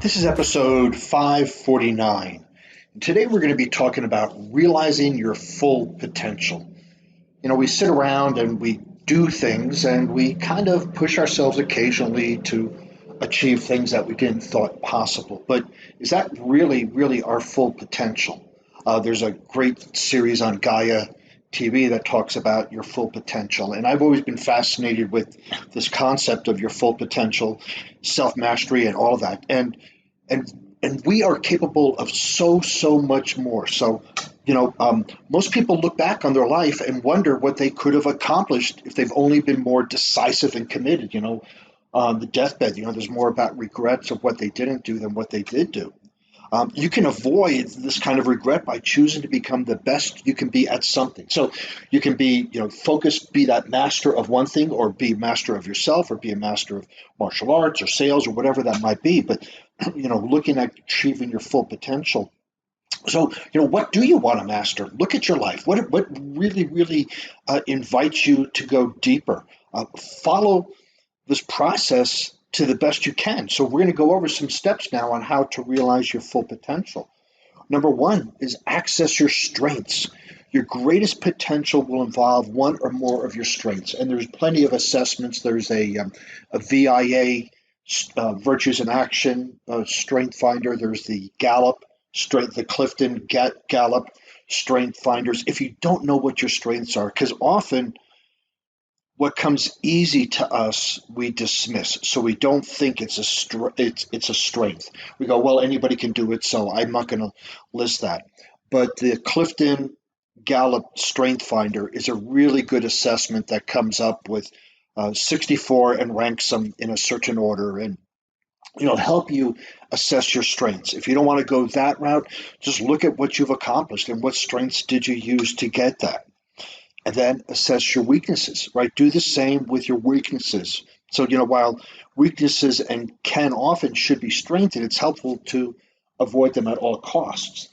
This is episode 549. And today we're going to be talking about realizing your full potential. We sit around and we do things and we kind of push ourselves occasionally to achieve things that we didn't thought possible. But is that really our full potential? There's a great series on Gaia TV that talks about your full potential. And I've always been fascinated with this concept of your full potential, self mastery, and all of that. And we are capable of so much more. So, most people look back on their life and wonder what they could have accomplished if they've only been more decisive and committed. On the deathbed, there's more about regrets of what they didn't do than what they did do. You can avoid this kind of regret by choosing to become the best you can be at something. So you can be, focused, be that master of one thing, or be a master of yourself, or be a master of martial arts or sales or whatever that might be. But, looking at achieving your full potential. So, what do you want to master? Look at your life. What really invites you to go deeper? Follow this process to the best you can. So we're going to go over some steps now on how to realize your full potential. Number one is access your strengths. Your greatest potential will involve one or more of your strengths. And there's plenty of assessments. There's a VIA, Virtues in Action, Strength Finder. There's the Gallup, the Clifton Gallup Strength Finders. If you don't know what your strengths are, because often what comes easy to us we dismiss, so we don't think it's a strength. We go, well, anybody can do it, so I'm not going to list that. But the Clifton Gallup Strength Finder is a really good assessment that comes up with 64 and ranks them in a certain order, and help you assess your strengths. If you don't want to go that route, just look at what you've accomplished and what strengths did you use to get that. And then assess your weaknesses, right? Do the same with your weaknesses. So, while weaknesses and can often should be strengthened, it's helpful to avoid them at all costs.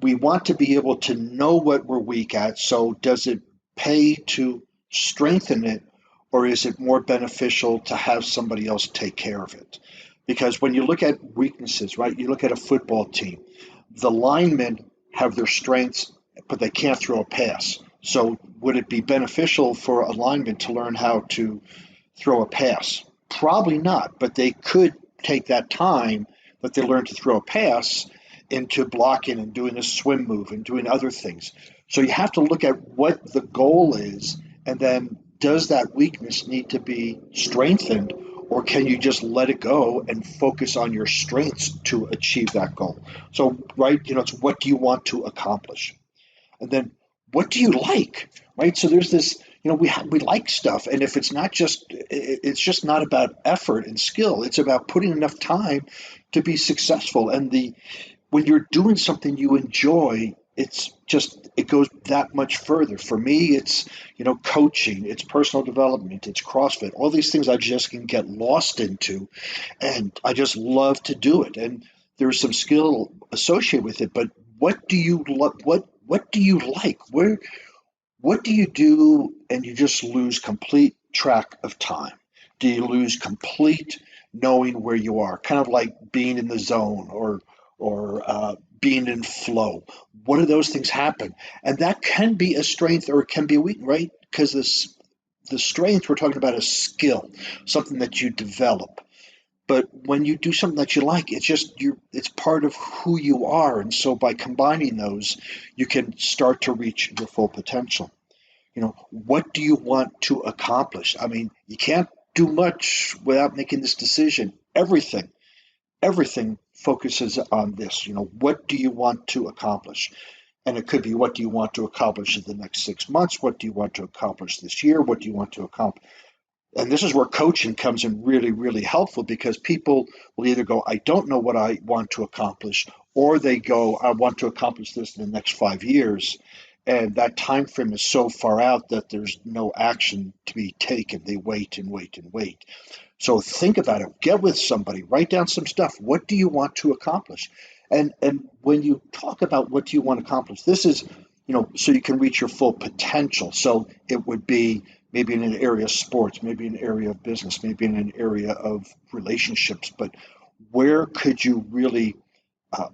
We want to be able to know what we're weak at. So does it pay to strengthen it, or is it more beneficial to have somebody else take care of it? Because when you look at weaknesses, right, you look at a football team, the linemen have their strengths, but they can't throw a pass. So would it be beneficial for a lineman to learn how to throw a pass? Probably not, but they could take that time that they learned to throw a pass into blocking and doing a swim move and doing other things. So you have to look at what the goal is, and then does that weakness need to be strengthened, or can you just let it go and focus on your strengths to achieve that goal? So, right, it's what do you want to accomplish? And then what do you like, right? So there's this, we like stuff, and if it's just not about effort and skill. It's about putting enough time to be successful. And when you're doing something you enjoy, it goes that much further. For me, it's coaching, it's personal development, it's CrossFit, all these things I just can get lost into, and I just love to do it. And there's some skill associated with it, but what do you what do you like? What do you do and you just lose complete track of time? Do you lose complete knowing where you are? Kind of like being in the zone, or being in flow. What do those things happen? And that can be a strength or it can be a weakness, right? Because the strength we're talking about is skill, something that you develop. But when you do something that you like, it's part of who you are. And so by combining those, you can start to reach your full potential. What do you want to accomplish? I mean, you can't do much without making this decision. Everything focuses on this. What do you want to accomplish? And it could be, what do you want to accomplish in the next 6 months? What do you want to accomplish this year? What do you want to accomplish? And this is where coaching comes in really helpful, because people will either go, I don't know what I want to accomplish, or they go, I want to accomplish this in the next 5 years. And that time frame is so far out that there's no action to be taken. They wait and wait and wait. So think about it. Get with somebody. Write down some stuff. What do you want to accomplish? And when you talk about what do you want to accomplish, this is, so you can reach your full potential. So it would be maybe in an area of sports, maybe in an area of business, maybe in an area of relationships. But where could you really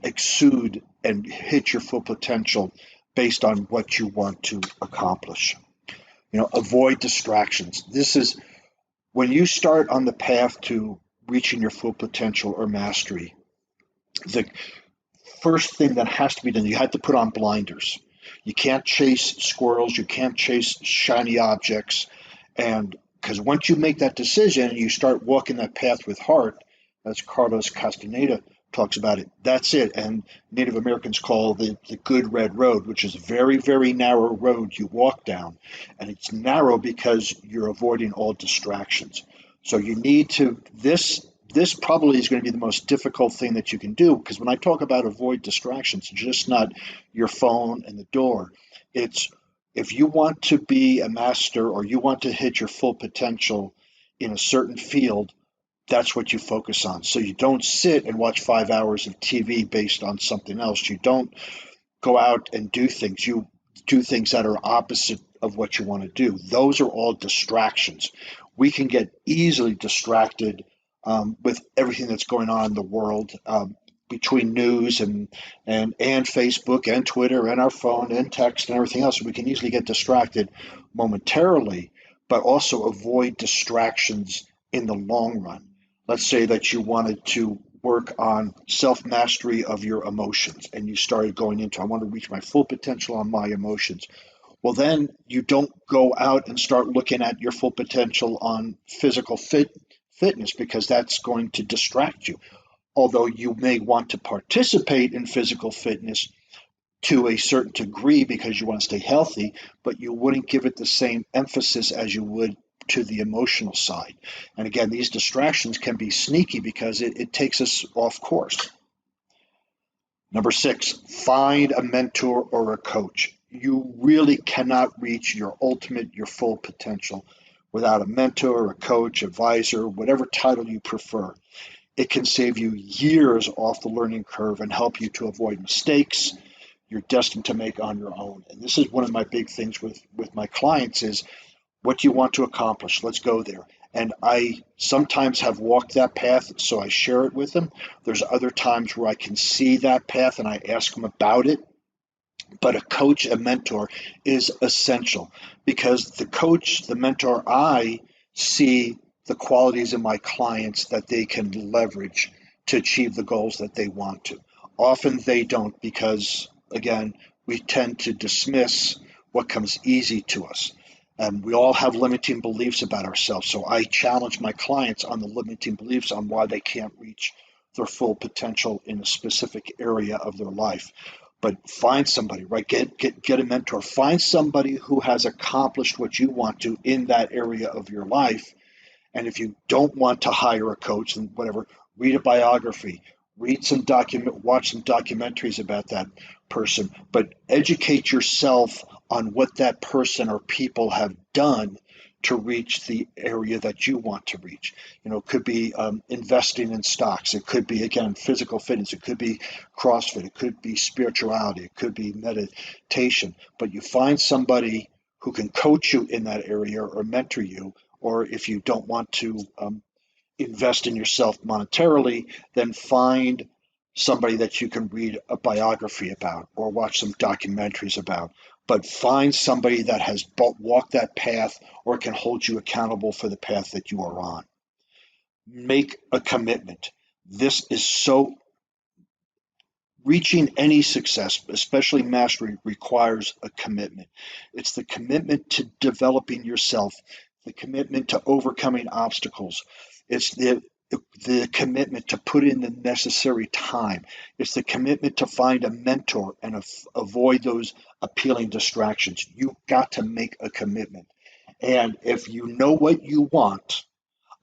exude and hit your full potential based on what you want to accomplish. Avoid distractions. This is when you start on the path to reaching your full potential or mastery. The first thing that has to be done, you have to put on blinders. You can't chase squirrels, you can't chase shiny objects. And because once you make that decision and you start walking that path with heart, as Carlos Castaneda talks about it, that's it. And Native Americans call the good red road, which is a very, very narrow road you walk down. And it's narrow because you're avoiding all distractions. So you need to, this probably is going to be the most difficult thing that you can do, because when I talk about avoid distractions, it's just not your phone and the door. It's if you want to be a master or you want to hit your full potential in a certain field, that's what you focus on. So you don't sit and watch 5 hours of TV based on something else. You don't go out and do things. You do things that are opposite of what you want to do. Those are all distractions. We can get easily distracted with everything that's going on in the world, between news and Facebook and Twitter and our phone and text and everything else. We can easily get distracted momentarily, but also avoid distractions in the long run. Let's say that you wanted to work on self-mastery of your emotions and you started going into, I want to reach my full potential on my emotions. Well, then you don't go out and start looking at your full potential on fitness, because that's going to distract you. Although you may want to participate in physical fitness to a certain degree because you want to stay healthy, but you wouldn't give it the same emphasis as you would to the emotional side. And again, these distractions can be sneaky because it takes us off course. Number 6, find a mentor or a coach. You really cannot reach your full potential without a mentor, a coach, advisor, whatever title you prefer. It can save you years off the learning curve and help you to avoid mistakes you're destined to make on your own. And this is one of my big things with my clients is, what do you want to accomplish? Let's go there. And I sometimes have walked that path, so I share it with them. There's other times where I can see that path and I ask them about it. But a coach, a mentor is essential, because the coach, the mentor, I see the qualities in my clients that they can leverage to achieve the goals that they want to. Often they don't, because, again, we tend to dismiss what comes easy to us. And we all have limiting beliefs about ourselves. So I challenge my clients on the limiting beliefs on why they can't reach their full potential in a specific area of their life. But find somebody, right? Get a mentor. Find somebody who has accomplished what you want to in that area of your life. And if you don't want to hire a coach and whatever, read a biography, watch some documentaries about that person, but educate yourself on what that person or people have done to reach the area that you want to reach. It could be investing in stocks. It could be, again, physical fitness. It could be CrossFit. It could be spirituality. It could be meditation. But you find somebody who can coach you in that area or mentor you, or if you don't want to invest in yourself monetarily, then find somebody that you can read a biography about or watch some documentaries about. But find somebody that has walked that path or can hold you accountable for the path that you are on. Make a commitment. This is so Reaching any success, especially mastery, requires a commitment. It's the commitment to developing yourself, the commitment to overcoming obstacles. It's the commitment to put in the necessary time. It's the commitment to find a mentor and avoid those appealing distractions. You've got to make a commitment. And if you know what you want,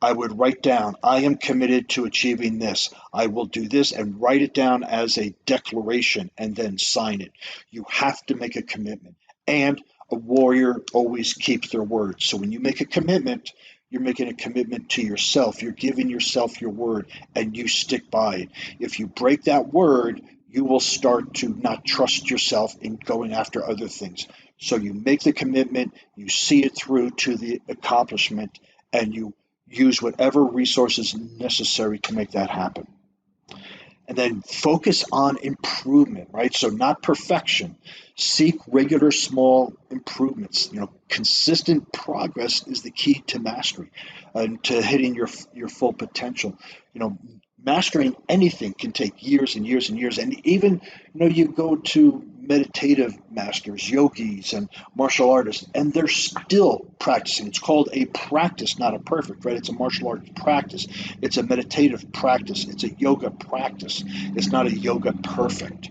I would write down, I am committed to achieving this. I will do this, and write it down as a declaration and then sign it. You have to make a commitment. And a warrior always keeps their word. So when you make a commitment, you're making a commitment to yourself. You're giving yourself your word and you stick by it. If you break that word, you will start to not trust yourself in going after other things. So you make the commitment, you see it through to the accomplishment, and you use whatever resources necessary to make that happen. And then focus on improvement, right? So not perfection. Seek regular small improvements. Consistent progress is the key to mastery and to hitting your full potential. You know, Mastering anything can take years and years and years. And even, you go to meditative masters, yogis, and martial artists, and they're still practicing. It's called a practice, not a perfect, right? It's a martial arts practice. It's a meditative practice. It's a yoga practice. It's not a yoga perfect.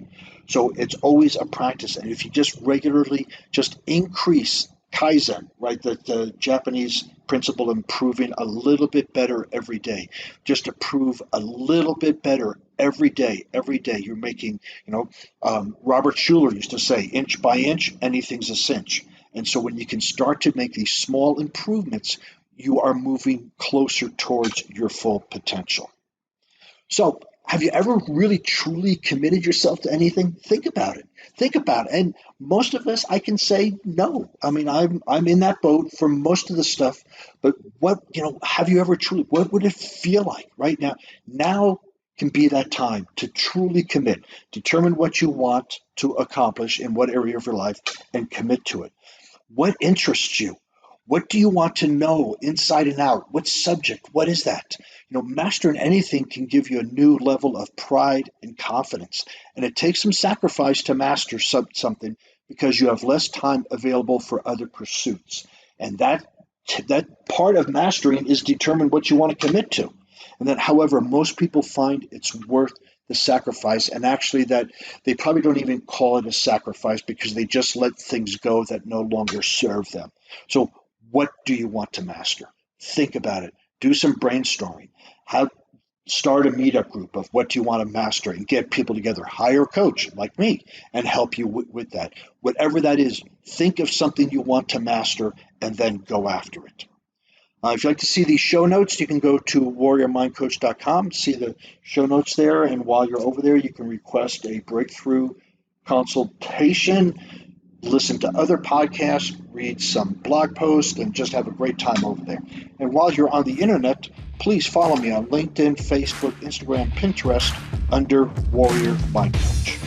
So it's always a practice. And if you just regularly just increase Kaizen, right? The Japanese principle of improving a little bit better every day, just to prove a little bit better every day. Every day you're making, Robert Schuller used to say, inch by inch, anything's a cinch. And so when you can start to make these small improvements, you are moving closer towards your full potential. So, have you ever really truly committed yourself to anything? Think about it. Think about it. And most of us, I can say no. I mean, I'm in that boat for most of the stuff. But have you ever truly? What would it feel like right now? Now can be that time to truly commit. Determine what you want to accomplish in what area of your life, and commit to it. What interests you? What do you want to know inside and out? What subject? What is that? Mastering anything can give you a new level of pride and confidence. And it takes some sacrifice to master something, because you have less time available for other pursuits. And that part of mastering is determine what you want to commit to. And then, however, most people find it's worth the sacrifice, and actually that they probably don't even call it a sacrifice, because they just let things go that no longer serve them. So what do you want to master? Think about it. Do some brainstorming. How Start a meetup group of what do you want to master, and get people together. Hire a coach like me and help you with that. Whatever that is, think of something you want to master and then go after it. If you'd like to see these show notes, you can go to warriormindcoach.com, see the show notes there. And while you're over there, you can request a breakthrough consultation, listen to other podcasts, read some blog posts, and just have a great time over there. And while you're on the internet, please follow me on LinkedIn, Facebook, Instagram, Pinterest under Warrior Mind Coach.